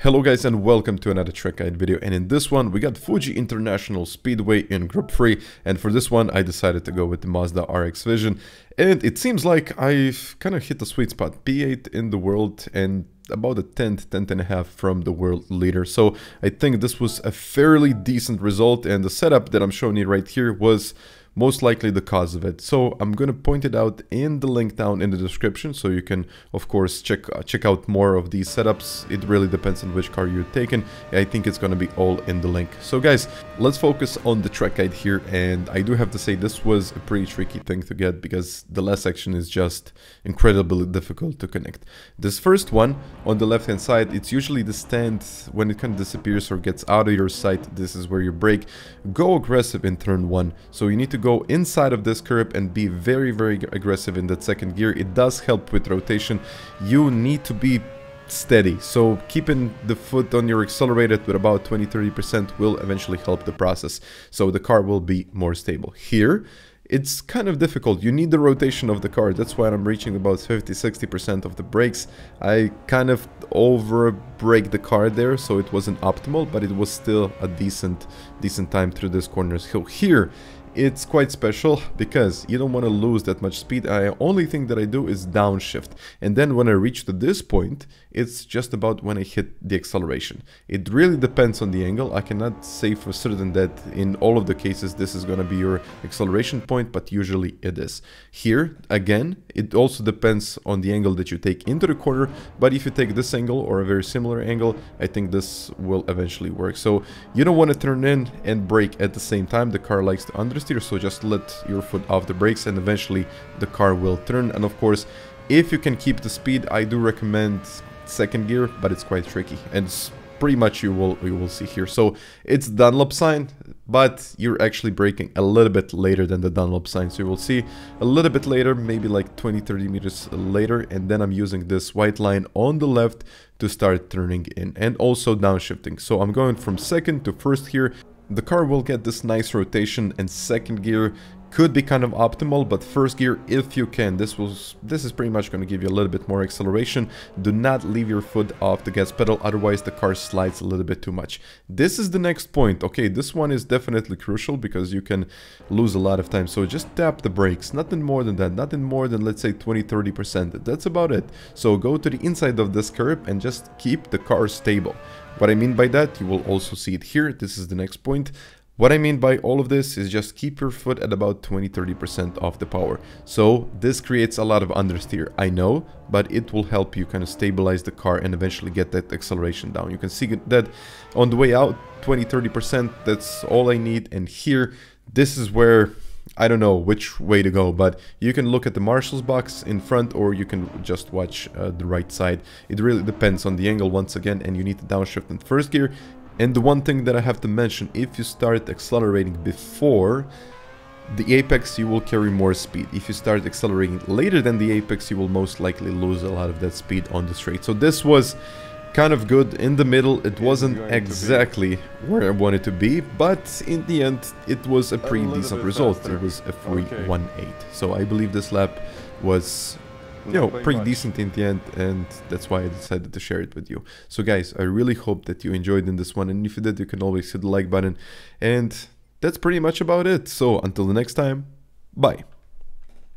Hello guys and welcome to another track guide video, and in this one we got Fuji International Speedway in Gr.3, and for this one I decided to go with the Mazda RX Vision, and it seems like I've kind of hit the sweet spot, P8 in the world and about a 10th and a half from the world leader. So I think this was a fairly decent result, and the setup that I'm showing you right here was most likely the cause of it. So I'm going to point it out in the link down in the description, so you can of course check out more of these setups. It really depends on which car you're taking. I think it's going to be all in the link. So guys, let's focus on the track guide here, and I do have to say this was a pretty tricky thing to get because the last section is just incredibly difficult to connect. This first one on the left hand side, it's usually the stand. When it kind of disappears or gets out of your sight, this is where you brake. Go aggressive in turn 1, so you need to go inside of this curb and be very aggressive in that second gear. It does help with rotation. You need to be steady, so keeping the foot on your accelerator with about 20-30% will eventually help the process, so the car will be more stable. Here it's kind of difficult. You need the rotation of the car. That's why I'm reaching about 50-60% of the brakes. I kind of over brake the car there, so it wasn't optimal, but it was still a decent time through this corner's hill. Here it's quite special because you don't want to lose that much speed. The only thing that I do is downshift, and then when I reach to this point, it's just about when I hit the acceleration. It really depends on the angle. I cannot say for certain that in all of the cases this is going to be your acceleration point, but usually it is. Here again, it also depends on the angle that you take into the corner, but if you take this angle or a very similar angle, I think this will eventually work. So you don't want to turn in and brake at the same time. The car likes to understeer, so just let your foot off the brakes and eventually the car will turn. And of course, if you can keep the speed, I do recommend second gear, but it's quite tricky, and it's pretty much you will see here. So it's Dunlop sign, but you're actually braking a little bit later than the Dunlop sign, so you will see a little bit later, maybe like 20-30 meters later, and then I'm using this white line on the left to start turning in and also downshifting. So I'm going from second to first here. The car will get this nice rotation, and second gear could be kind of optimal, but first gear, if you can, this is pretty much going to give you a little bit more acceleration. Do not leave your foot off the gas pedal, otherwise the car slides a little bit too much. This is the next point. Okay, this one is definitely crucial because you can lose a lot of time. So just tap the brakes, nothing more than that, nothing more than, let's say, 20-30%. That's about it. So go to the inside of this curb and just keep the car stable. What I mean by that, you will also see it here. This is the next point. What I mean by all of this is just keep your foot at about 20-30% of the power. So this creates a lot of understeer, I know, but it will help you kind of stabilize the car and eventually get that acceleration down. You can see that on the way out, 20-30%, that's all I need. And here, this is where I don't know which way to go, but you can look at the marshal's box in front, or you can just watch the right side. It really depends on the angle once again, and you need to downshift in first gear. And the one thing that I have to mention, if you start accelerating before the apex, you will carry more speed. If you start accelerating later than the apex, you will most likely lose a lot of that speed on the straight. So this was kind of good in the middle. It wasn't exactly where I wanted to be, but in the end it was a pretty decent result. It was a 3.18. So I believe this lap was, you know, pretty decent in the end, and that's why I decided to share it with you. So guys, I really hope that you enjoyed in this one, and if you did, you can always hit the like button, and that's pretty much about it. So until the next time, bye.